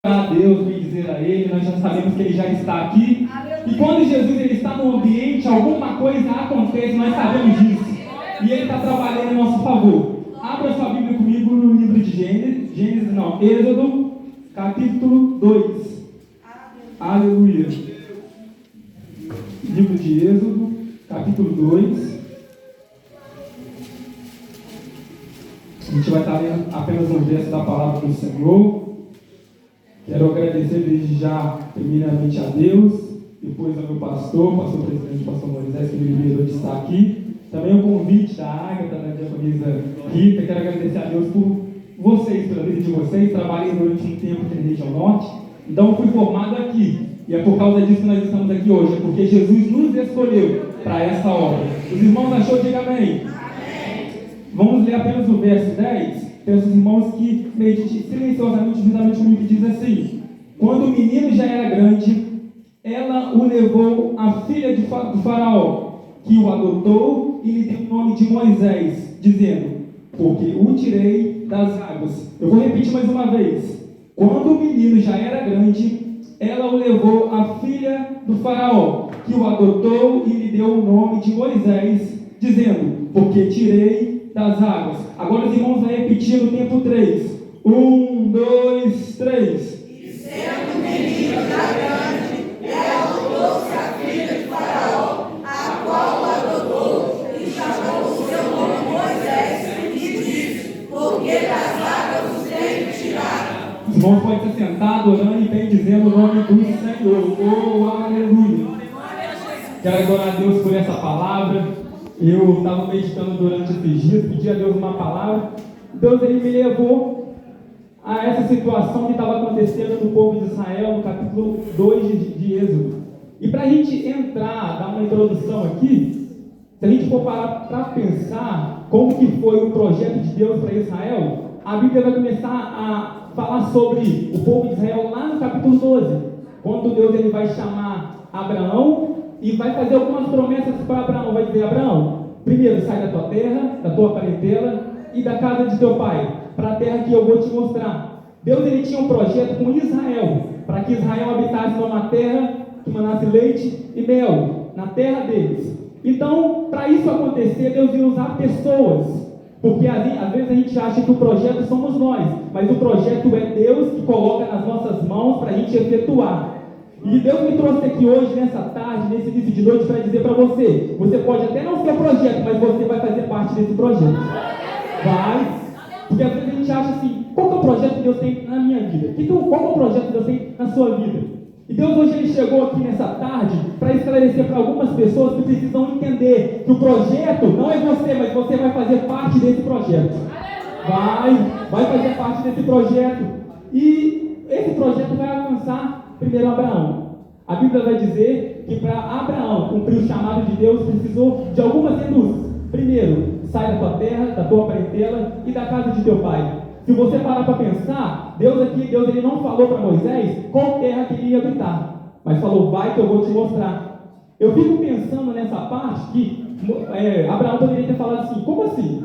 A Deus, bem dizer a Ele, nós já sabemos que Ele já está aqui. E quando Jesus ele está no ambiente, alguma coisa acontece, nós sabemos disso. E Ele está trabalhando em nosso favor. Abra sua Bíblia comigo no livro de Êxodo, capítulo 2. Aleluia. Livro de Êxodo, capítulo 2. A gente vai estar lendo apenas um verso da palavra do Senhor. Quero agradecer desde já, primeiramente a Deus, depois ao meu pastor presidente, pastor Moisés, que me liberou de estar aqui. Também o convite da Ágata, da diaconisa Rita. Quero agradecer a Deus por vocês, pela vida de vocês. Trabalhei durante um tempo aqui na região norte, então eu fui formado aqui. E é por causa disso que nós estamos aqui hoje, é porque Jesus nos escolheu para essa obra. Os irmãos achou, diga amém. Vamos ler apenas o verso 10. Peço aos irmãos que meditem silenciosamente, juntamente comigo, que diz assim: quando o menino já era grande, ela o levou à filha do faraó, que o adotou e lhe deu o nome de Moisés, dizendo: porque o tirei das águas. Eu vou repetir mais uma vez. Quando o menino já era grande, ela o levou à filha do faraó, que o adotou e lhe deu o nome de Moisés, dizendo: porque tirei das águas. Agora os irmãos vão repetir no tempo 3. 1, 2, 3. E sendo o menino já grande, ela trouxe a filha de Faraó, a qual o adotou, e chamou o seu nome Moisés, e disse: porque das águas os tenho tirado. Os irmãos podem ser sentados, orando e bem dizendo o nome do Senhor. Oh, aleluia. Quero adorar a Deus por essa palavra. Eu estava meditando durante esses dias, pedi a Deus uma palavra. Deus ele me levou a essa situação que estava acontecendo no povo de Israel, no capítulo 2 de Êxodo. E para a gente entrar, dar uma introdução aqui, se a gente for parar para pensar como que foi o projeto de Deus para Israel, a Bíblia vai começar a falar sobre o povo de Israel lá no capítulo 12, quando Deus ele vai chamar Abraão e vai fazer algumas promessas para Abraão. Vai dizer: Abraão, primeiro sai da tua terra, da tua parentela e da casa de teu pai, para a terra que eu vou te mostrar. Deus ele tinha um projeto com Israel, para que Israel habitasse numa terra que manasse leite e mel, na terra deles. Então, para isso acontecer, Deus ia usar pessoas, porque às vezes a gente acha que o projeto somos nós, mas o projeto é Deus que coloca nas nossas mãos para a gente efetuar. E Deus me trouxe aqui hoje, nessa tarde, nesse início de noite, para dizer para você: você pode até não ser o projeto, mas você vai fazer parte desse projeto. Vai. Porque às vezes a gente acha assim: qual que é o projeto que Deus tem na minha vida? Qual que é o projeto que Deus tem na sua vida? E Deus hoje ele chegou aqui nessa tarde para esclarecer para algumas pessoas que precisam entender que o projeto não é você, mas você vai fazer parte desse projeto. Vai fazer parte desse projeto. E esse projeto vai alcançar primeiro Abraão. A Bíblia vai dizer que para Abraão cumprir o chamado de Deus, precisou de algumas renúncias. Primeiro, sai da tua terra, da tua parentela e da casa de teu pai. Se você parar para pensar, Deus ele não falou para Moisés qual terra que ele ia habitar, mas falou: vai que eu vou te mostrar. Eu fico pensando nessa parte que Abraão poderia ter falado assim: como assim?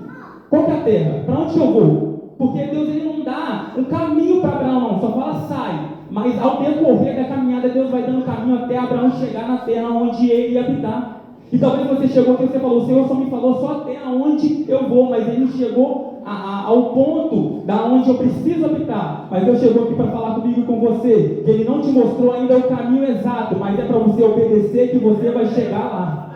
Qual que é a terra? Para onde eu vou? Porque Deus ele não dá um caminho para Abraão, não, só fala sai. Mas ao decorrer da caminhada, Deus vai dando caminho até Abraão chegar na terra onde ele ia habitar. E talvez você chegou aqui e você falou: o Senhor só me falou só até onde eu vou, mas ele não chegou ao ponto da onde eu preciso habitar. Mas Deus chegou aqui para falar comigo e com você, que Ele não te mostrou ainda o caminho exato, mas é para você obedecer que você vai chegar lá.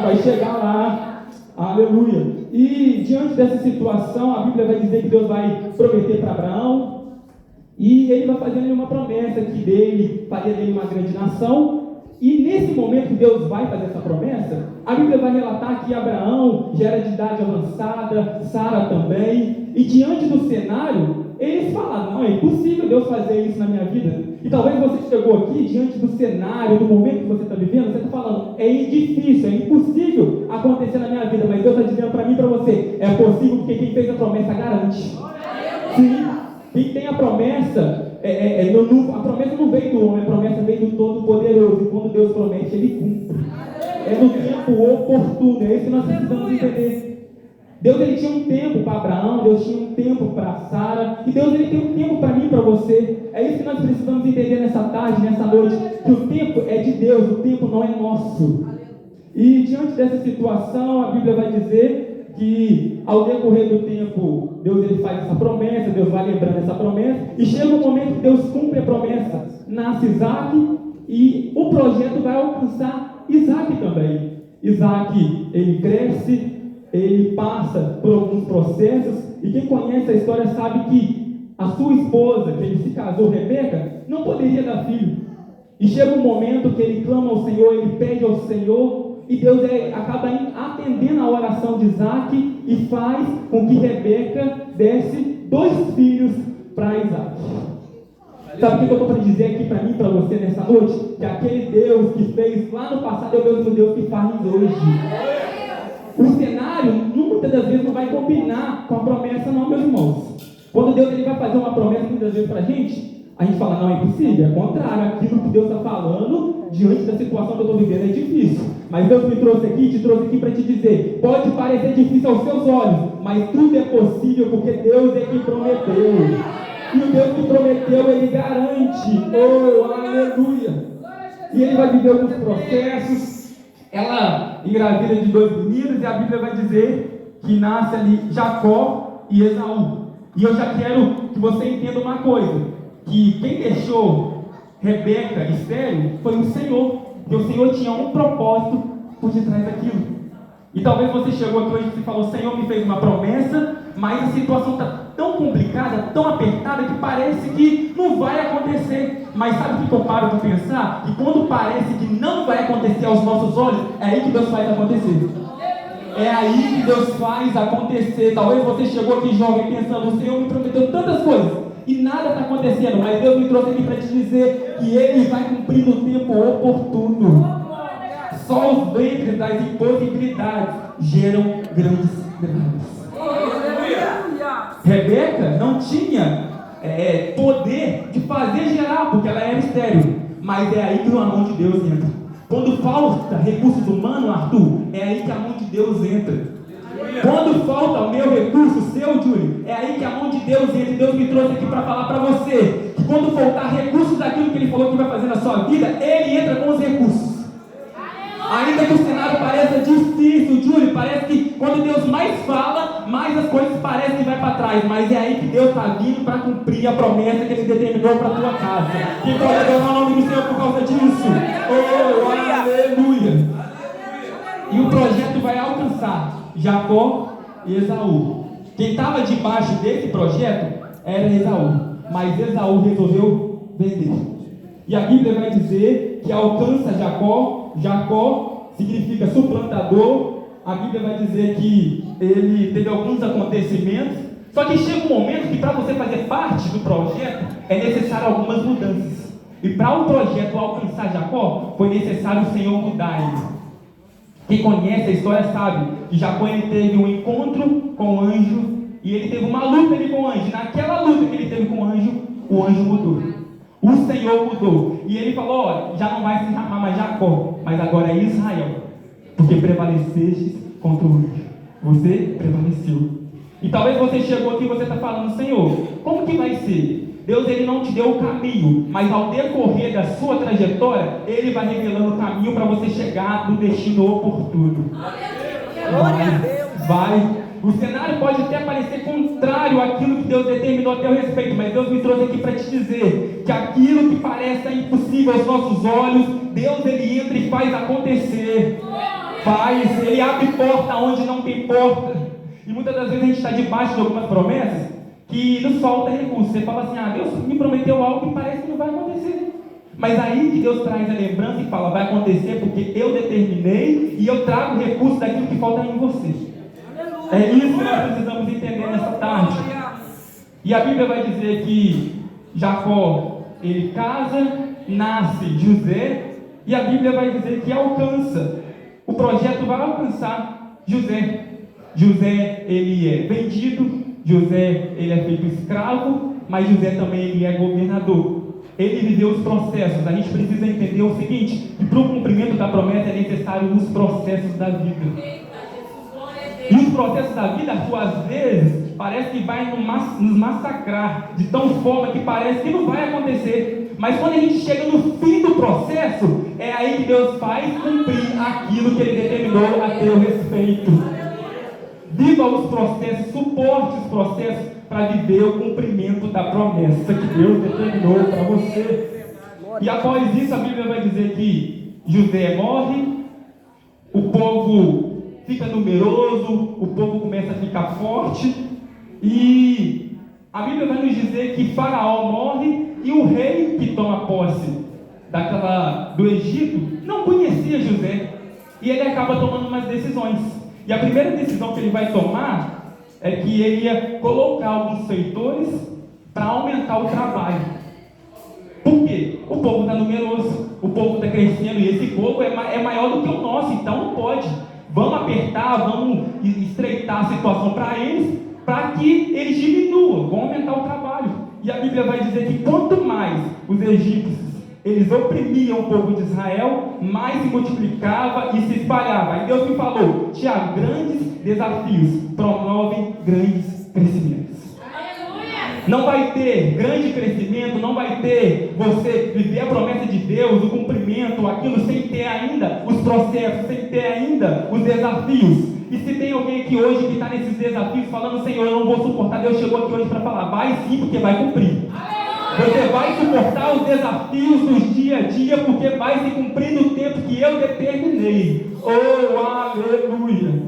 Vai chegar lá. Aleluia. E diante dessa situação, a Bíblia vai dizer que Deus vai prometer para Abraão, e ele vai fazer uma promessa que faria dele uma grande nação. E nesse momento que Deus vai fazer essa promessa, a Bíblia vai relatar que Abraão já era de idade avançada, Sara também, e diante do cenário, eles falaram: não, é impossível Deus fazer isso na minha vida. E talvez você chegou aqui, diante do cenário, do momento que você está vivendo, você está falando: é difícil, é impossível acontecer na minha vida, mas Deus está dizendo para mim e para você: é possível, porque quem fez a promessa garante. Sim, quem tem a promessa, a promessa não veio do homem, a promessa veio do Todo-Poderoso. E quando Deus promete, Ele cumpre. É no tempo oportuno, é isso que nós precisamos entender. Deus ele tinha um tempo para Abraão, Deus tinha um tempo para Sara, e Deus ele tem um tempo para mim e para você. É isso que nós precisamos entender nessa tarde, nessa noite, que o tempo é de Deus, o tempo não é nosso. E diante dessa situação, a Bíblia vai dizer que ao decorrer do tempo, Deus ele faz essa promessa, Deus vai lembrando essa promessa, e chega um momento que Deus cumpre a promessa, nasce Isaac, e o projeto vai alcançar Isaac também. Isaac, ele cresce, ele passa por alguns processos, e quem conhece a história sabe que a sua esposa, que ele se casou, Rebeca, não poderia dar filho. E chega um momento que ele clama ao Senhor, ele pede ao Senhor, e Deus acaba atendendo a oração de Isaac e faz com que Rebeca desse 2 filhos para Isaac. Sabe o que eu estou para dizer aqui para mim, para você nessa noite? Que aquele Deus que fez lá no passado é o mesmo Deus que faz hoje. O cenário, muitas das vezes, não vai combinar com a promessa, não, meus irmãos. Quando Deus ele vai fazer uma promessa, muitas vezes, para a gente fala, não, é impossível, é contrário. Aquilo que Deus está falando, diante da situação que eu estou vivendo, é difícil. Mas Deus me trouxe aqui, te trouxe aqui para te dizer, pode parecer difícil aos seus olhos, mas tudo é possível, porque Deus é quem prometeu. E o Deus que prometeu, Ele garante. Oh, aleluia! E Ele vai viver alguns processos. Ela engravida de 2 meninos, e a Bíblia vai dizer que nasce ali Jacó e Esaú. E eu já quero que você entenda uma coisa, que quem deixou Rebeca estéril foi o Senhor. Porque o Senhor tinha um propósito por detrás daquilo. E talvez você chegou aqui hoje e falou, o Senhor me fez uma promessa, mas a situação está tão complicada, tão apertada, que parece que não vai acontecer. Mas sabe o que eu paro para pensar? Que quando parece que não vai acontecer aos nossos olhos, é aí que Deus faz acontecer. É aí que Deus faz acontecer. Talvez você chegou aqui jovem pensando, o Senhor me prometeu tantas coisas e nada está acontecendo, mas Deus me trouxe aqui para te dizer que Ele vai cumprir no tempo oportuno. Só os ventres das impossibilidades geram grandes milagres. Rebeca não tinha poder de fazer gerar, porque ela era estéril. Mas é aí que a mão de Deus entra. Quando falta recursos humanos, Arthur, é aí que a mão de Deus entra. Quando falta o meu recurso, o seu, Júlio, é aí que a mão de Deus entra. E Deus me trouxe aqui para falar para você que quando faltar recursos daquilo que Ele falou que vai fazer na sua vida, Ele entra com os recursos. Ainda que o cenário pareça difícil, Júlio, parece que quando Deus mais fala, mais as coisas parecem que vai para trás. Mas é aí que Deus está vindo para cumprir a promessa que Ele determinou para a tua casa. Quem pode adorar o nome do Senhor por causa disso? Oh, aleluia! E o projeto vai alcançar Jacó e Esaú. Quem estava debaixo desse projeto era Esaú. Mas Esaú resolveu vender. E a Bíblia vai dizer que alcança Jacó. Jacó significa suplantador. A Bíblia vai dizer que ele teve alguns acontecimentos. Só que chega um momento que para você fazer parte do projeto é necessário algumas mudanças. E para o projeto alcançar Jacó, foi necessário o Senhor mudar ele. Quem conhece a história sabe que Jacó ele teve um encontro com o anjo e ele teve uma luta ali com o anjo. Naquela luta que ele teve com o anjo mudou. O Senhor mudou. E ele falou, olha, já não vai se chamar mais Jacó, mas agora é Israel. Porque prevaleceste contra o anjo. Você prevaleceu. E talvez você chegou aqui e você está falando, Senhor, como que vai ser? Deus ele não te deu o caminho, mas ao decorrer da sua trajetória, Ele vai revelando o caminho para você chegar no destino oportuno. Glória a Deus. Vai. O cenário pode até parecer contrário àquilo que Deus determinou a teu respeito, mas Deus me trouxe aqui para te dizer que aquilo que parece impossível aos nossos olhos, Deus ele entra e faz acontecer. Ele abre porta onde não tem porta. E muitas das vezes a gente está debaixo de algumas promessas que nos falta recurso. Você fala assim, Deus me prometeu algo que parece que não vai acontecer. Mas aí que Deus traz a lembrança e fala, vai acontecer porque eu determinei e eu trago recurso daquilo que falta em você. É isso que nós precisamos entender nessa tarde. E a Bíblia vai dizer que Jacó, ele casa, nasce José, e a Bíblia vai dizer que alcança. O projeto vai alcançar José. José, ele é vendido, José, ele é feito escravo, mas José também ele é governador. Ele viveu os processos. A gente precisa entender o seguinte, que para o cumprimento da promessa é necessário os processos da vida. E os processos da vida, às vezes, parece que vai nos massacrar de tão forma que parece que não vai acontecer. Mas quando a gente chega no fim do processo, é aí que Deus faz cumprir aquilo que Ele determinou a teu respeito. Viva os processos, suporte os processos para viver o cumprimento da promessa que Deus determinou para você. E após isso, a Bíblia vai dizer que José morre, o povo fica numeroso, o povo começa a ficar forte, e a Bíblia vai nos dizer que Faraó morre, e o rei que toma posse do Egito não conhecia José, e ele acaba tomando umas decisões. E a primeira decisão que ele vai tomar é que ele ia colocar alguns feitores para aumentar o trabalho. Por quê? O povo está numeroso, o povo está crescendo, e esse povo é maior do que o nosso, então não pode. Vamos apertar, vamos estreitar a situação para eles, para que eles diminuam, vão aumentar o trabalho. E a Bíblia vai dizer que quanto mais os egípcios eles oprimiam o povo de Israel, mais se multiplicava e se espalhava. E Deus me falou, Tiago, grandes desafios promovem grandes crescimentos. Não vai ter grande crescimento, não vai ter você viver a promessa de Deus, o cumprimento, aquilo, sem ter ainda os processos, sem ter ainda os desafios. E se tem alguém aqui hoje que está nesses desafios falando, Senhor, eu não vou suportar, Deus chegou aqui hoje para falar, vai sim, porque vai cumprir. Você vai suportar os desafios dos dia a dia, porque vai se cumprir no tempo que eu determinei. Oh, aleluia!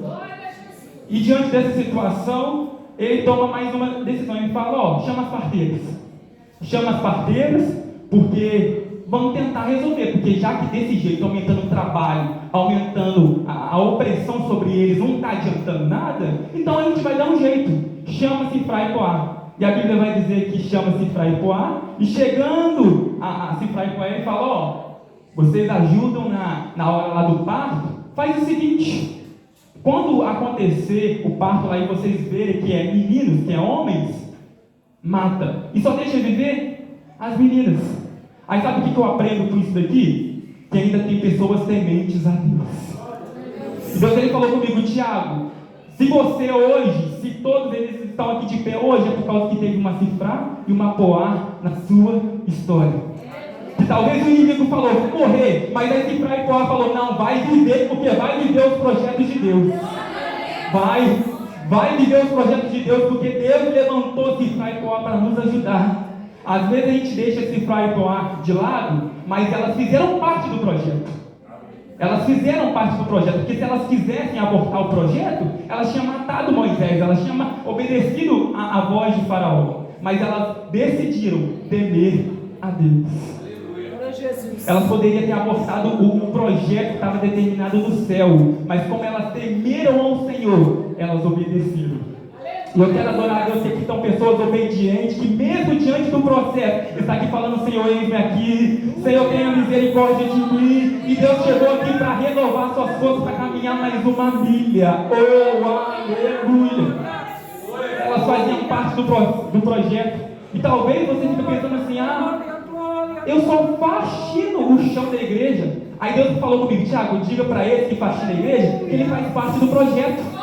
E diante dessa situação, ele toma mais uma decisão. Ele fala, chama as parteiras. Chama as parteiras, porque vamos tentar resolver. Porque já que desse jeito, aumentando o trabalho, aumentando a opressão sobre eles, não está adiantando nada, então a gente vai dar um jeito. Chama Sifrá e Poá. E a Bíblia vai dizer que chama Sifrá e Poá, e chegando a Sifrá e Poá, ele fala, vocês ajudam na hora lá do parto, faz o seguinte, quando acontecer o parto lá e vocês verem que é meninos, que é homens, mata, e só deixa viver as meninas. Aí sabe o que eu aprendo com isso daqui? Que ainda tem pessoas tementes a Deus. E Deus ele falou comigo, Tiago, se você hoje, se todos eles estão aqui de pé hoje, é por causa que teve uma Sifrá e uma Poá na sua história. E talvez o inimigo falou, vou morrer, mas a Sifrá e Poá falou, não, vai viver, porque vai viver os projetos de Deus. Vai viver os projetos de Deus, porque Deus levantou Sifrá e Poá para nos ajudar. Às vezes a gente deixa Sifrá e Poá de lado, mas elas fizeram parte do projeto. Elas fizeram parte do projeto, porque se elas quisessem abortar o projeto, elas tinham matado Moisés, elas tinham obedecido a voz de Faraó. Mas elas decidiram temer a Deus. Elas poderiam ter abortado o projeto que estava determinado no céu, mas como elas temeram ao Senhor, elas obedeceram. E eu quero adorar a Deus, que aqui estão pessoas obedientes, que mesmo diante do processo, está aqui falando, Senhor, eis-me aqui, Senhor, tenha misericórdia de mim. E Deus chegou aqui para renovar suas forças, para caminhar mais uma milha. Oh, aleluia! Elas faziam parte do projeto. E talvez você fique pensando assim, eu só faxino o chão da igreja. Aí Deus falou comigo, Tiago, diga para ele que faxina a igreja, que ele faz parte do projeto.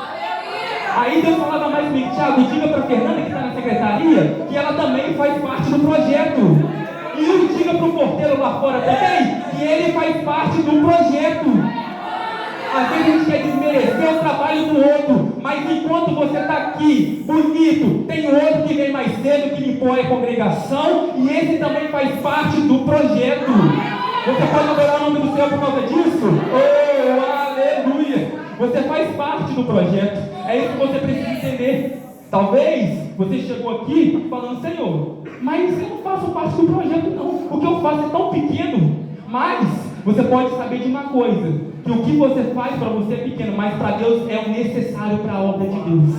Aí Deus falava mais comigo, Tiago, diga para a Fernanda que está na secretaria, que ela também faz parte do projeto. E diga para o porteiro lá fora também, que ele faz parte do projeto. Às vezes a gente quer desmerecer o trabalho do outro, mas enquanto você está aqui, bonito, tem outro que vem mais cedo, que limpou a congregação, e esse também faz parte do projeto. Você pode adorar o nome do Senhor por causa disso? Oh, aleluia! Você faz parte do projeto. É isso que você precisa entender. Talvez você chegou aqui falando, Senhor, mas eu não faço parte do projeto não. O que eu faço é tão pequeno. Mas você pode saber de uma coisa, que o que você faz para você é pequeno, mas para Deus é o necessário para a obra de Deus.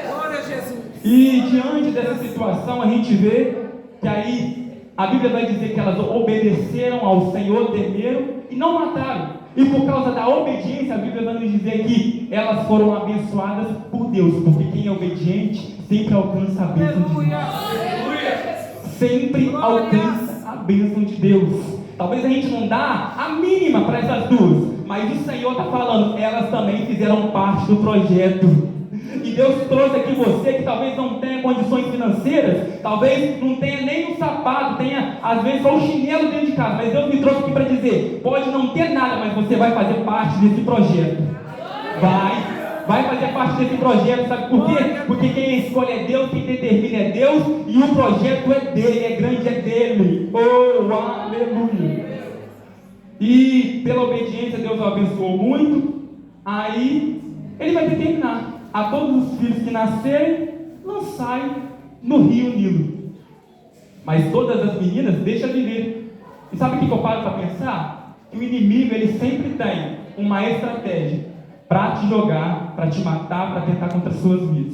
Glória a Jesus. E diante dessa situação a gente vê que aí a Bíblia vai dizer que elas obedeceram ao Senhor, temeram e não mataram. E por causa da obediência, a Bíblia vai nos dizer que elas foram abençoadas por Deus, porque quem é obediente sempre alcança a bênção de Deus. Sempre alcança a bênção de Deus. Talvez a gente não dá a mínima para essas duas, mas o Senhor está falando, elas também fizeram parte do projeto. E Deus trouxe aqui você que talvez não tenha condições financeiras, talvez não tenha nem um sapato, tenha às vezes só um chinelo dentro de casa, mas Deus me trouxe aqui para dizer, pode não ter nada, mas você vai fazer parte desse projeto. Vai fazer parte desse projeto, sabe por quê? Porque quem escolhe é Deus, quem determina é Deus, e o projeto é dele, é grande, é dele. Oh, aleluia! E pela obediência Deus o abençoou muito. Aí ele vai determinar a todos os filhos que nascerem, lançai no rio Nilo. Mas todas as meninas deixa viver. E sabe o que eu paro para pensar? Que o inimigo ele sempre tem uma estratégia para te jogar, para te matar, para tentar contra a sua vida.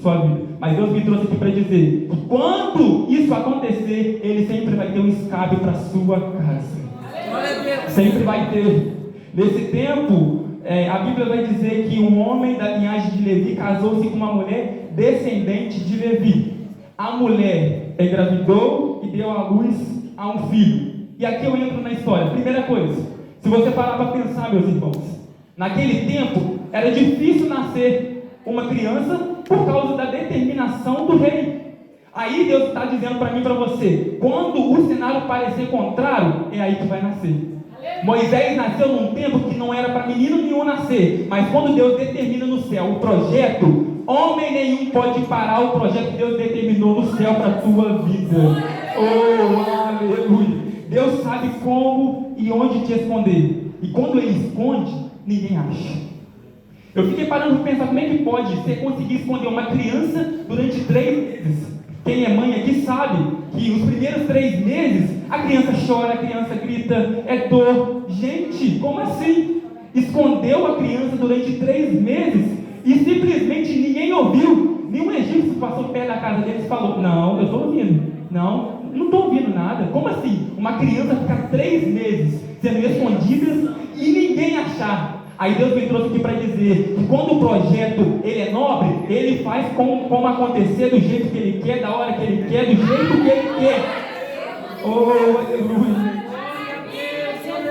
Mas Deus me trouxe aqui para dizer que quando isso acontecer, ele sempre vai ter um escape para a sua casa. Sempre vai ter. Nesse tempo, a Bíblia vai dizer que um homem da linhagem de Levi casou-se com uma mulher descendente de Levi. A mulher engravidou e deu à luz a um filho. E aqui eu entro na história. Primeira coisa, se você parar para pensar, meus irmãos, naquele tempo era difícil nascer uma criança por causa da determinação do rei. Aí Deus está dizendo para mim e para você, quando o cenário parecer contrário, é aí que vai nascer. Moisés nasceu num tempo que não era para menino nenhum nascer, mas quando Deus determina no céu o projeto, homem nenhum pode parar o projeto que Deus determinou no céu para a tua vida. Oh, aleluia! Deus sabe como e onde te esconder, e quando Ele esconde, ninguém acha. Eu fiquei parando para pensar como é que pode você conseguir esconder uma criança durante 3 meses. Quem é mãe aqui sabe que os primeiros 3 meses a criança chora, a criança grita, é dor. Gente, como assim? Escondeu a criança durante 3 meses e simplesmente ninguém ouviu. Nenhum egípcio passou perto da casa deles e falou, não, eu estou ouvindo. Não estou ouvindo nada. Como assim? Uma criança ficar 3 meses sendo escondida e ninguém achar. Aí Deus me trouxe aqui para dizer que quando o projeto ele é nobre, ele faz como acontecer do jeito que ele quer, da hora que ele quer, do jeito que ele quer. Oh, aleluia!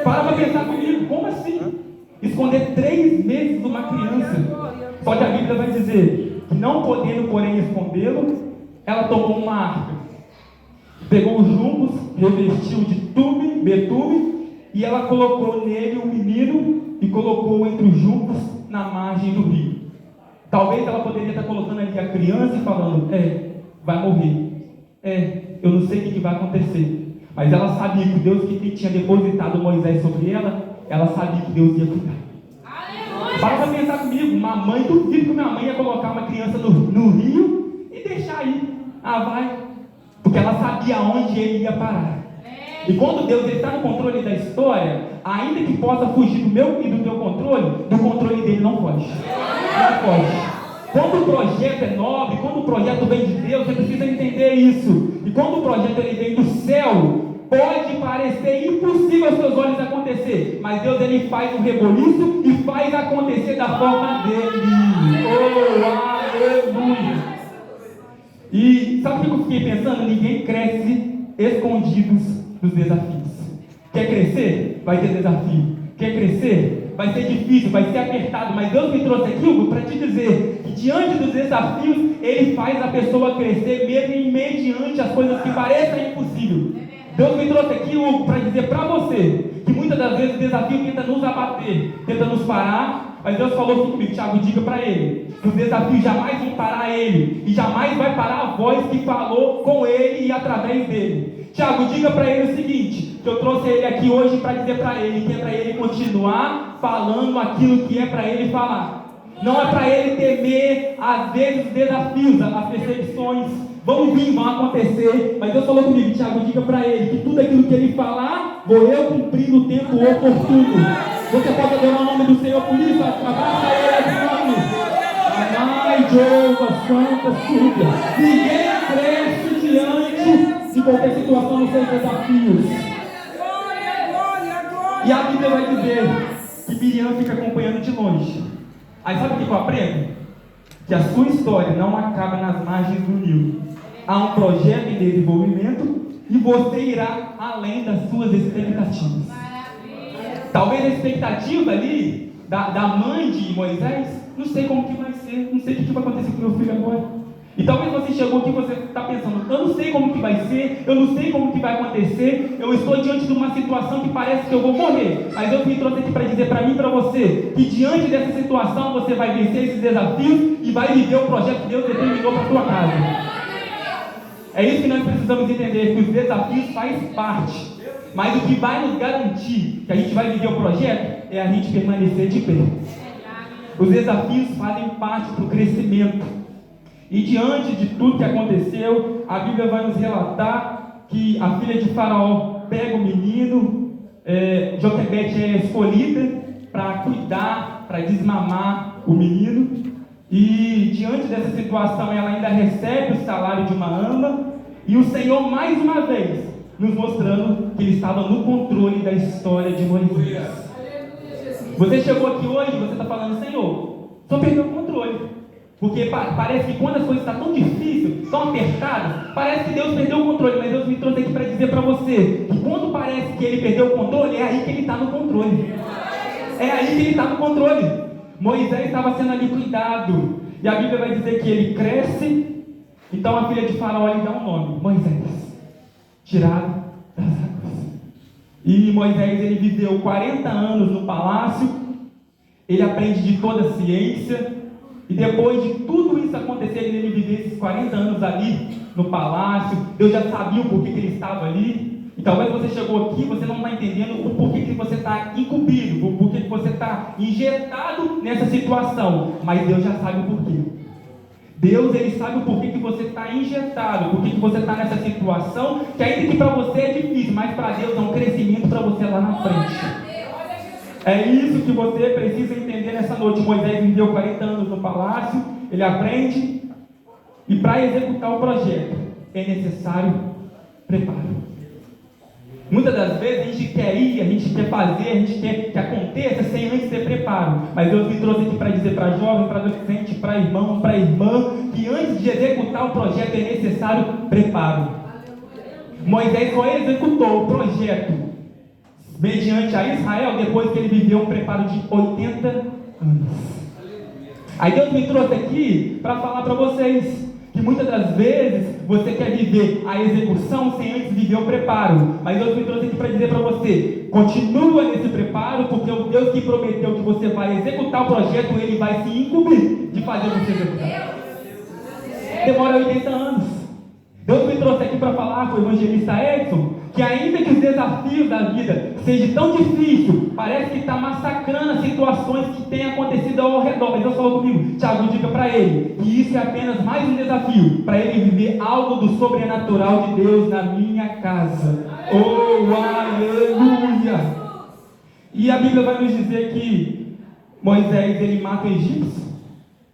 Para pensar comigo, como assim? Esconder 3 meses de uma criança. Só que a Bíblia vai dizer que não podendo, porém, escondê-lo, ela tomou uma arca, pegou os juncos, revestiu de betume, e ela colocou nele um menino e colocou entre os juncos na margem do rio. Talvez ela poderia estar colocando ali a criança e falando, vai morrer. Eu não sei o que vai acontecer. Mas ela sabia que Deus que tinha depositado Moisés sobre ela sabia que Deus ia cuidar. Para pensar comigo, uma mãe, duvido que minha mãe ia colocar uma criança no rio e deixar ir. Vai. Porque ela sabia onde ele ia parar. E quando Deus está no controle da história, ainda que possa fugir do meu e do teu controle, do controle dele não foge. Não foge. Quando o projeto é nobre, quando o projeto vem de Deus, você precisa entender isso. E quando o projeto ele vem do céu, pode parecer impossível aos seus olhos acontecer, mas Deus ele faz um reboliço e faz acontecer da forma dele. Oh, aleluia! E sabe o que eu fiquei pensando? Ninguém cresce escondidos dos desafios. Quer crescer? Vai ter desafio. Quer crescer? Vai ser difícil, vai ser apertado. Mas Deus me trouxe aqui, Hugo, para te dizer que diante dos desafios, Ele faz a pessoa crescer mesmo em mediante as coisas que parecem impossíveis. Deus me trouxe aqui, Hugo, para dizer para você que muitas das vezes o desafio tenta nos abater, tenta nos parar. Mas Deus falou assim comigo, Tiago, diga para ele que os desafios jamais vão parar ele e jamais vai parar a voz que falou com ele e através dele. Tiago, diga para ele o seguinte, que eu trouxe ele aqui hoje para dizer para ele que é para ele continuar falando aquilo que é para ele falar. Não é para ele temer às vezes os desafios, as perseguições vão vir, vão acontecer, mas Deus falou comigo, Tiago, diga para ele que tudo aquilo que ele falar, vou eu cumprir no tempo oportuno. Você pode adorar o nome do Senhor por isso, abraça ele, nome. Amai, Jeová, Santa, Súbia. Ninguém cresce diante de qualquer situação nos seus desafios. E a Bíblia vai dizer que Miriam fica acompanhando de longe. Aí sabe o que eu aprendo? Que a sua história não acaba nas margens do Nilo. Há um projeto em desenvolvimento e você irá além das suas expectativas. Talvez a expectativa ali da mãe de Moisés, não sei como que vai ser, não sei o que vai acontecer com meu filho agora. E talvez você chegou aqui e você está pensando, eu não sei como que vai ser, eu não sei como que vai acontecer, eu estou diante de uma situação que parece que eu vou morrer, mas eu me trouxe aqui para dizer para mim e para você, que diante dessa situação você vai vencer esses desafios e vai viver o projeto que Deus determinou para a sua casa. É isso que nós precisamos entender, que os desafios fazem parte, mas o que vai nos garantir que a gente vai viver o projeto é a gente permanecer de pé. Os desafios fazem parte do crescimento. E diante de tudo que aconteceu, a Bíblia vai nos relatar que a filha de Faraó pega o menino, Joquebede é escolhida para cuidar, para desmamar o menino, e diante dessa situação ela ainda recebe o salário de uma ama, e o Senhor mais uma vez nos mostrando que Ele estava no controle da história de Moisés. Você chegou aqui hoje e você está falando, Senhor, só perdeu o controle. Porque parece que quando as coisas estão tão difíceis, tão apertadas, parece que Deus perdeu o controle. Mas Deus me trouxe aqui para dizer para você que quando parece que Ele perdeu o controle, é aí que Ele está no controle. É aí que Ele está no controle. Moisés estava sendo ali cuidado. E a Bíblia vai dizer que ele cresce. Então a filha de Faraó lhe dá um nome, Moisés, tirado das águas. E Moisés ele viveu 40 anos no palácio. Ele aprende de toda a ciência. E depois de tudo isso acontecer, ele viveu esses 40 anos ali no palácio. Deus já sabia o porquê que ele estava ali. E talvez você chegou aqui e você não está entendendo o porquê que você está incumbido, o porquê que você está injetado nessa situação. Mas Deus já sabe o porquê. Deus ele sabe o porquê que você está injetado, o porquê que você está nessa situação, que ainda que para você é difícil, mas para Deus é um crescimento para você lá na frente. É isso que você precisa entender nessa noite. Moisés viveu 40 anos no palácio, ele aprende, e para executar o projeto é necessário preparo. Muitas das vezes a gente quer ir, a gente quer fazer, a gente quer que aconteça sem antes ter preparo. Mas Deus me trouxe aqui para dizer para jovem, para adolescente, para irmão, para irmã, que antes de executar o projeto é necessário preparo. Moisés só executou o projeto mediante a Israel depois que ele viveu um preparo de 80 anos. Aí Deus me trouxe aqui para falar para vocês que muitas das vezes você quer viver a execução sem antes viver o preparo. Mas Deus me trouxe aqui para dizer para você, continua nesse preparo, porque o Deus que prometeu que você vai executar o projeto, Ele vai se incumbir de fazer você executar. Demora 80 anos. Deus me trouxe aqui para falar com o evangelista Edson, que ainda que os desafios da vida sejam tão difíceis, parece que está massacrando as situações que têm acontecido ao redor. Mas Deus falou comigo, Tiago, diga para ele que isso é apenas mais um desafio, para ele viver algo do sobrenatural de Deus na minha casa. Oh, aleluia! E a Bíblia vai nos dizer que Moisés, ele mata o egípcio,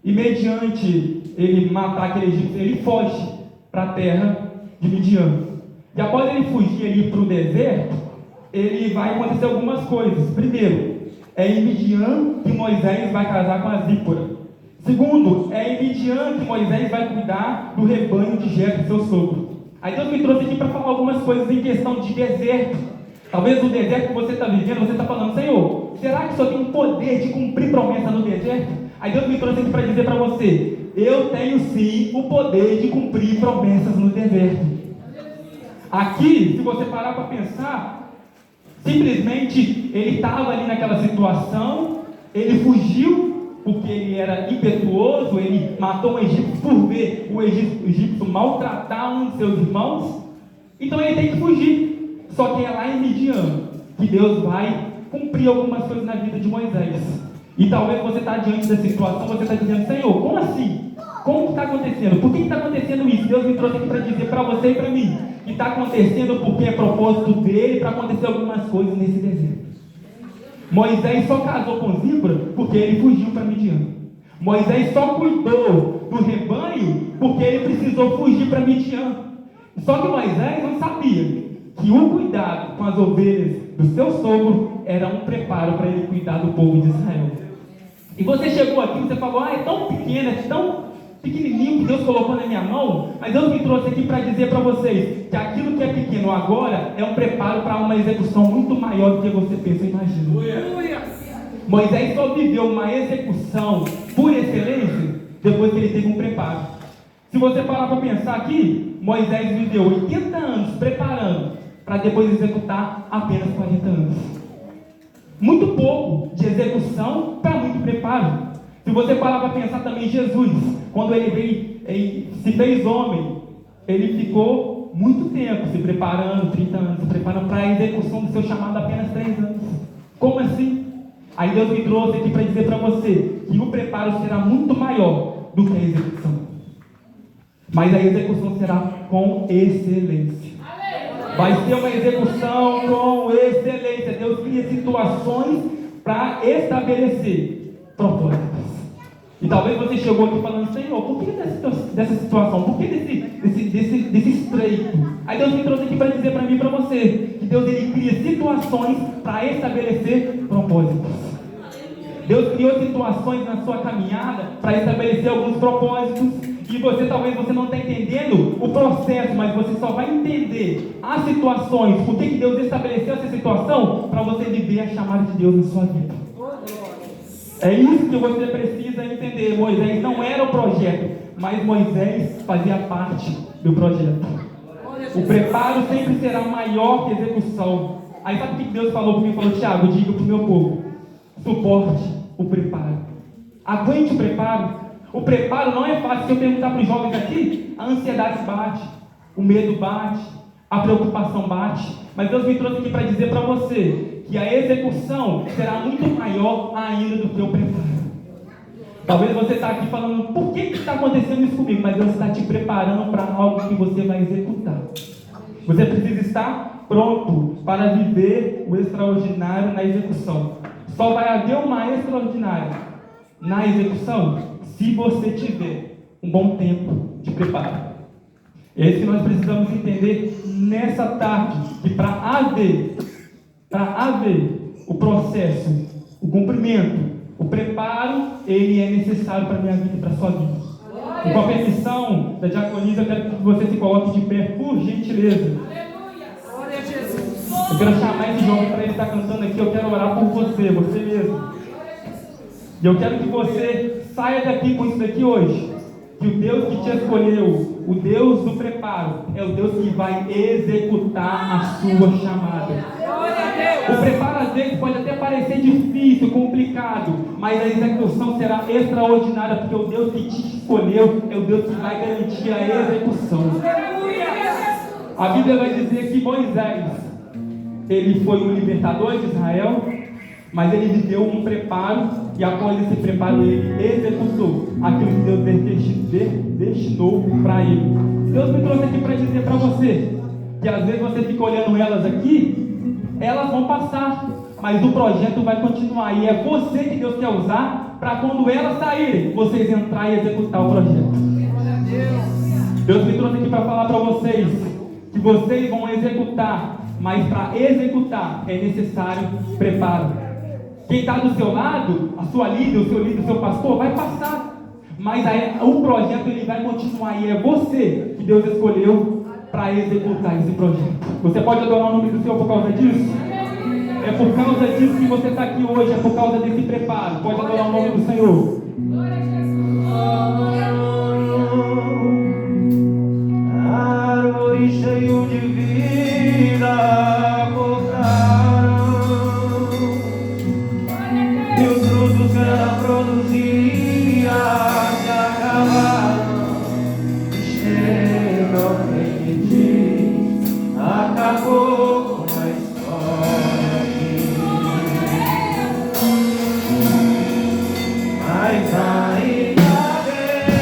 e mediante ele matar aquele egípcio, ele foge para a terra de Midian. E após ele fugir ali para o deserto, ele vai acontecer algumas coisas. Primeiro, é em Midian que Moisés vai casar com a Zípora. Segundo, é em Midian que Moisés vai cuidar do rebanho de Jetro, seu sogro. Aí Deus me trouxe aqui para falar algumas coisas em questão de deserto. Talvez no deserto que você está vivendo, você está falando, Senhor, será que só tem o poder de cumprir promessa no deserto? Aí Deus me trouxe aqui para dizer para você, eu tenho sim o poder de cumprir promessas no deserto. Aqui, se você parar para pensar, simplesmente ele estava ali naquela situação, ele fugiu, porque ele era impetuoso, ele matou um egípcio por ver o egípcio maltratar um de seus irmãos, então ele tem que fugir. Só que é lá em Midian que Deus vai cumprir algumas coisas na vida de Moisés. E talvez você está diante da situação, você está dizendo, Senhor, como assim? Como que está acontecendo? Por que está acontecendo isso? Deus me trouxe aqui para dizer para você e para mim que está acontecendo porque é propósito dele para acontecer algumas coisas nesse deserto. Moisés só casou com Zípora porque ele fugiu para Midian. Moisés só cuidou do rebanho porque ele precisou fugir para Midian. Só que Moisés não sabia que o cuidado com as ovelhas do seu sogro era um preparo para ele cuidar do povo de Israel. E você chegou aqui e você falou, é tão pequeno, pequenininho que Deus colocou na minha mão, mas Deus me trouxe aqui para dizer para vocês que aquilo que é pequeno agora é um preparo para uma execução muito maior do que você pensa e imagina. Moisés só viveu uma execução por excelência depois que ele teve um preparo. Se você parar para pensar aqui, Moisés viveu 80 anos preparando para depois executar apenas 40 anos. Muito pouco de execução para muito preparo. Se você parar para pensar também, Jesus, quando ele veio, ele se fez homem, ele ficou muito tempo se preparando, 30 anos, se preparando para a execução do seu chamado apenas 3 anos. Como assim? Aí Deus me trouxe aqui para dizer para você que o preparo será muito maior do que a execução. Mas a execução será com excelência. Vai ser uma execução com excelência. Deus cria situações para estabelecer propósitos. E talvez você chegou aqui falando, Senhor, por que dessa situação? Por que desse estreito? Aí Deus me trouxe aqui para dizer para mim e para você que Deus ele cria situações para estabelecer propósitos. Deus criou situações na sua caminhada para estabelecer alguns propósitos. E talvez você não está entendendo o processo, mas você só vai entender as situações, por que Deus estabeleceu essa situação, para você viver a chamada de Deus na sua vida. É isso que você precisa entender. Moisés não era o projeto, mas Moisés fazia parte do projeto. O preparo sempre será maior que a execução. Aí sabe o que Deus falou comigo? Falou, Thiago, diga para o meu povo, suporte o preparo. Aguente o preparo. O preparo não é fácil. Se eu perguntar para os jovens aqui, a ansiedade bate, o medo bate, a preocupação bate. Mas Deus me trouxe aqui para dizer para você que a execução será muito maior ainda do que o preparo. Talvez você está aqui falando, por que está acontecendo isso comigo? Mas Deus está te preparando para algo que você vai executar. Você precisa estar pronto para viver o extraordinário na execução. Só vai haver uma extraordinária na execução se você tiver um bom tempo de preparo. É isso que nós precisamos entender nessa tarde, que para haver o processo, o cumprimento, o preparo, ele é necessário para a minha vida e para a sua vida. E com a permissão da diaconisa, eu quero que você se coloque de pé, por gentileza. Eu quero chamar esse jovem para ele estar cantando aqui. Eu quero orar por você mesmo. E eu quero que você saia daqui com isso daqui hoje. Que o Deus que te escolheu, o Deus do preparo, é o Deus que vai executar a sua chamada. O preparo às vezes pode até parecer difícil, complicado, mas a execução será extraordinária, porque o Deus que te escolheu é o Deus que vai garantir a execução. A Bíblia vai dizer que Moisés, ele foi o libertador de Israel, mas ele viveu um preparo, e após esse preparo ele executou aquilo que Deus destinou para ele. Deus me trouxe aqui para dizer para você que às vezes você fica olhando elas aqui, elas vão passar, mas o projeto vai continuar, e é você que Deus quer usar para quando elas saírem, vocês entrar e executar o projeto. Deus me trouxe aqui para falar para vocês que vocês vão executar, mas para executar é necessário preparo. Quem está do seu lado, a sua líder, o seu líder, o seu pastor, vai passar. Mas aí, o projeto ele vai continuar. E é você que Deus escolheu para executar esse projeto. Você pode adorar o nome do Senhor por causa disso? É por causa disso que você está aqui hoje. É por causa desse preparo. Pode adorar o nome do Senhor. Árvore cheio de vida. Produzia, se acabaram, extremamente, acabou com a história. Mas ainda bem.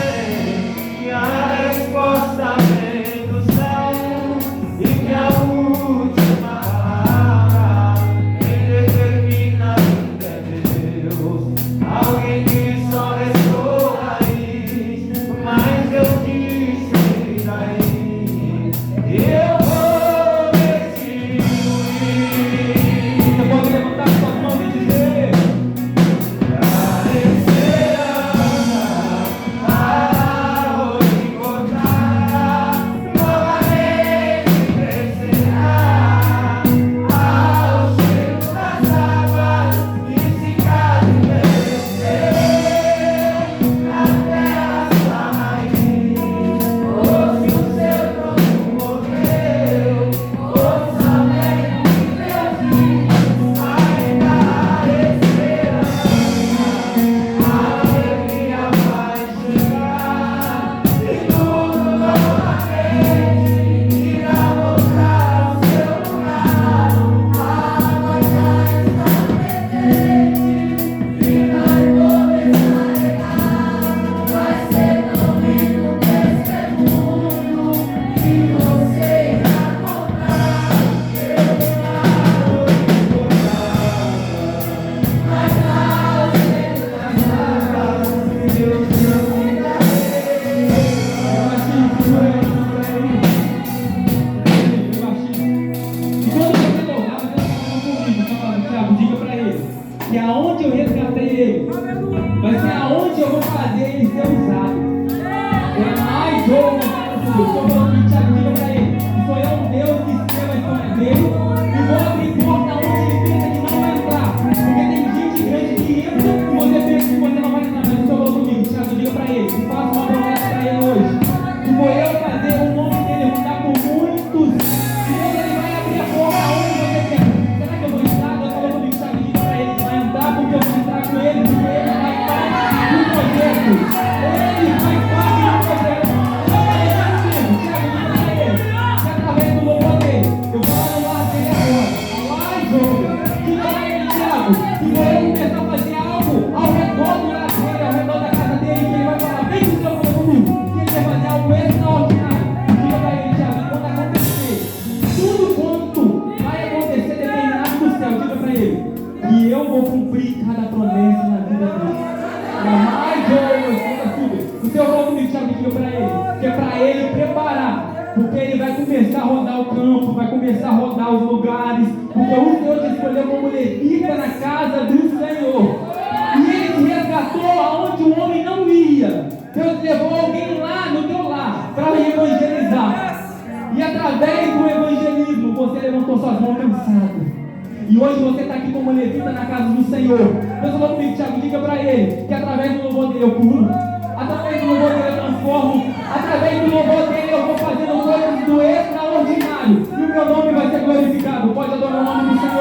aonde eu resgatei ele. Vai ser aonde eu vou fazer ele ser usado. É mais jogo, eu sou falando de Tiago, diga pra ele. Sou eu um Deus que escreva a história dele. E vou abrir porta onde ele pensa que não vai entrar. Porque tem gente grande que entra e você pensa que você não vai entrar. Mas o Senhor falou comigo, Tiago, diga pra ele. E faça uma promessa pra ele hoje. Que vou eu fazer o nome dele rodar por muitos. E ele vai abrir a porta onde você quer. Será que eu vou entrar? Deus falou comigo, Tiago, diga pra ele que vai entrar porque eu vou entrar com ele. Porque ele vai parte do projeto. Ele vai parte do projeto. E eu vou cumprir cada promessa na vida dele. Mas o Senhor falou comigo, Tiago, diga para ele, que é para ele preparar, porque ele vai começar a rodar o campo, vai começar a rodar os lugares, porque o Senhor te escolheu como levita na casa do Senhor. E ele te resgatou aonde o homem não ia. Deus levou alguém lá no teu lar para evangelizar. E através do evangelismo você levantou suas mãos cansadas. E hoje você está aqui como levita na casa do Senhor. Deus falou comigo, Tiago, diga para ele que através do louvor dele eu curo, através do louvor dele eu transformo, através do louvor dele eu vou fazendo coisas do extraordinário. E o meu nome vai ser glorificado. Pode adorar o nome do Senhor.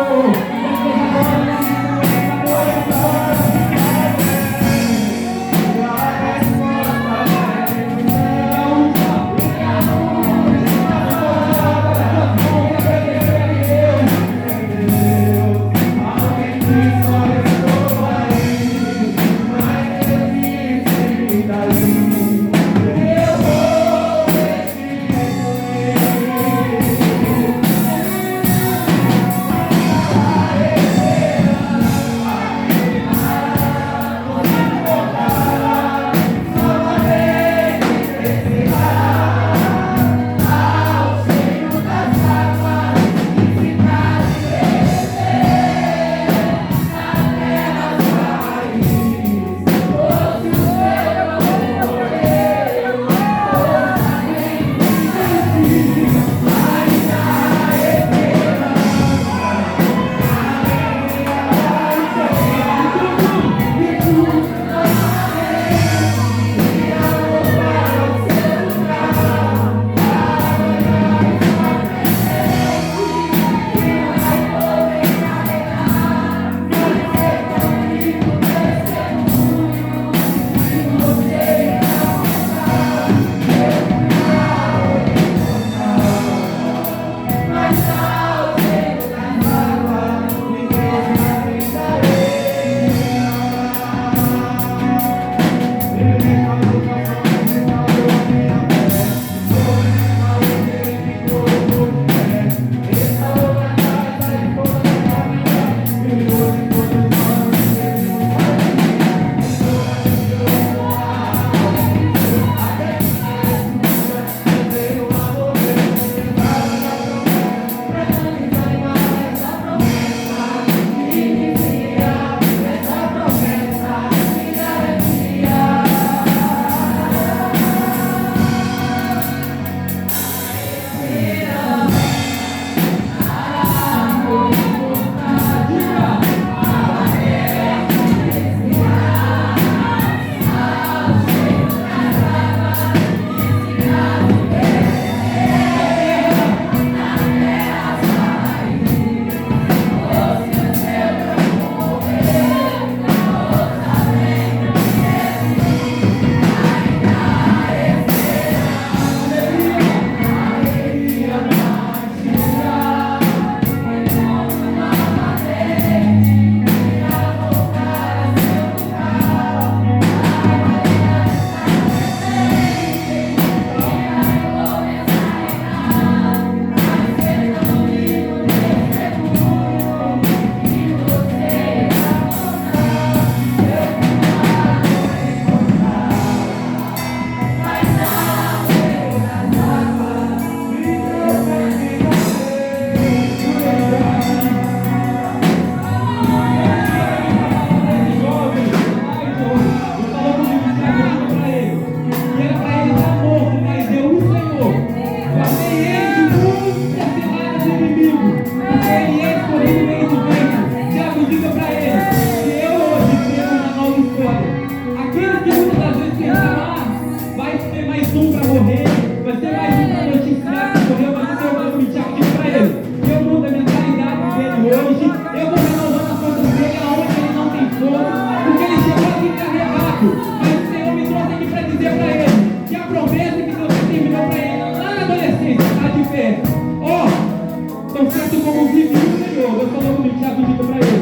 homem tinha pedido para ele,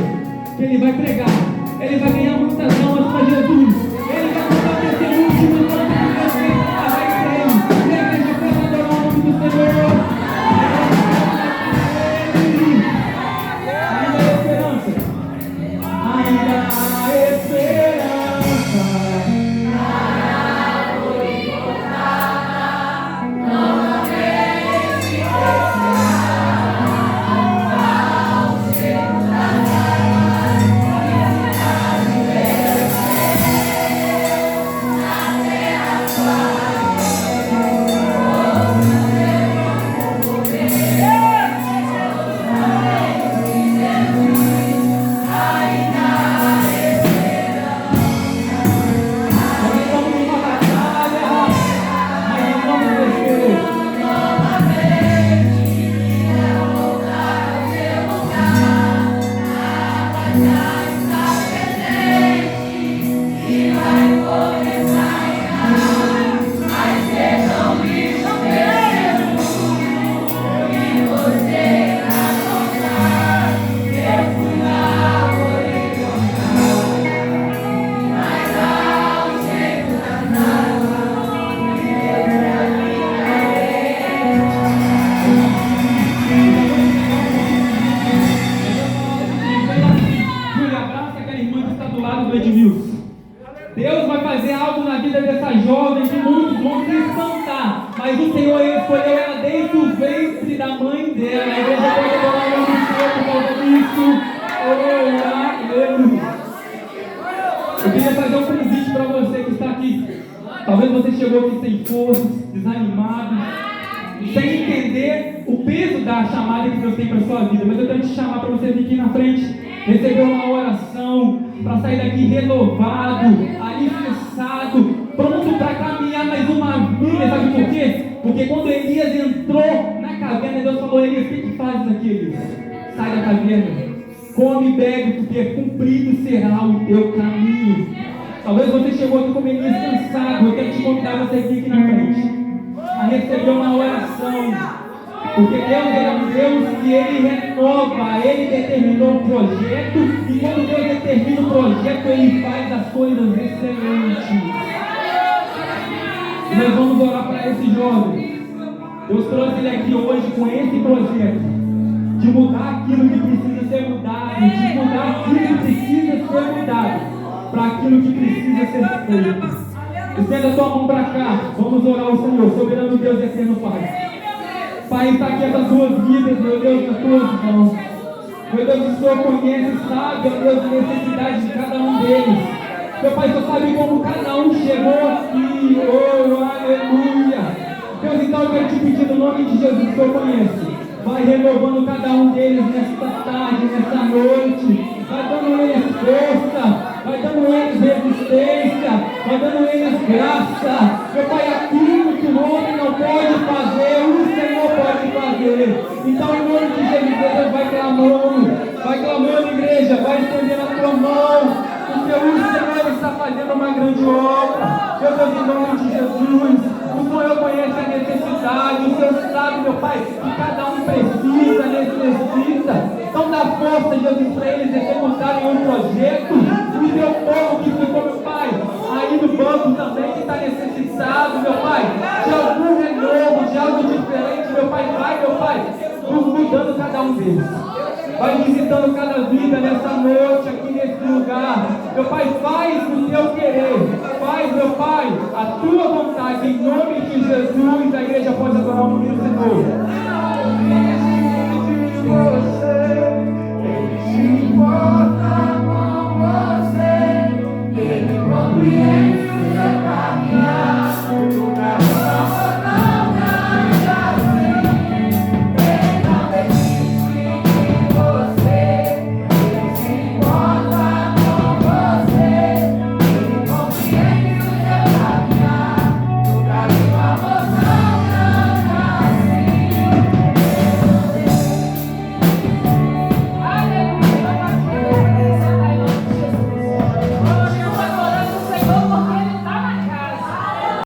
que ele vai pregar, ele vai ganhar muitas almas para Jesus, ele vai contar testemunho de muitas pessoas que vai crer, e a igreja pode adorar o nome do Senhor. Ainda há esperança, ainda há esperança. Deus vai fazer algo na vida dessa jovem que muitos vão se espantar, mas o Senhor escolheu ela desde o ventre da mãe dela. A igreja pode adorar o nome do Senhor por causa disso. Oh, aleluia. Eu queria fazer um convite para você que está aqui. Talvez você chegou aqui sem forças, desanimado, sem entender o peso da chamada que Deus tem para a sua vida, mas eu quero te chamar para você vir aqui na frente, receber uma oração, para sair daqui renovado, alicerçado, pronto para caminhar mais uma vida. Sabe por quê? Porque quando Elias entrou na caverna, Deus falou: Elias, o que fazes aqui, Elias? Sai da caverna, come e bebe, porque cumprido será o teu caminho. Talvez você chegou aqui como Elias cansado. Eu quero te convidar você aqui na frente a receber uma oração. Porque Deus é um Deus que Ele renova, Ele determinou o projeto, e quando Deus determina o projeto, Ele faz as coisas excelentes. E nós vamos orar para esse jovem. Deus trouxe ele aqui hoje com esse projeto, de mudar aquilo que precisa ser mudado, de mudar aquilo que precisa ser mudado, para aquilo que precisa ser feito. Estenda a sua mão para cá, vamos orar ao Senhor, soberano Deus e eterno Pai. Pai, está aqui essas duas vidas, meu Deus, nas tuas mãos. Meu Deus, o Senhor conhece e sabe, ó Deus, a necessidade de cada um deles. Meu Pai, o Senhor sabe como cada um chegou aqui. Oh, aleluia. Deus, então eu quero te pedir no nome de Jesus, que o Senhor conhece. Vai renovando cada um deles nesta tarde, nesta noite. Vai dando eles força, vai dando eles resistência, vai dando eles graça. Meu Pai, aquilo que o homem não pode fazer, o Senhor pode fazer. Então, em nome de Jesus, Deus, vai clamando, igreja, vai estendendo a tua mão, porque o Senhor está fazendo uma grande obra. Meu Deus, em nome de Jesus, o Senhor conhece a necessidade, o Senhor sabe, meu Pai, que cada um precisa, necessita. Então dá força, Jesus, para eles executarem um projeto. O teu povo que ficou, meu Pai, aí no banco também, que está necessitado, meu Pai, de algum renovo, de algo diferente, meu Pai, mudando cada um deles. Vai visitando cada vida nessa noite, aqui nesse lugar. Meu Pai, faz o teu querer. Faz, meu Pai, a tua vontade. Em nome de Jesus, a igreja pode adorar o nome do Senhor.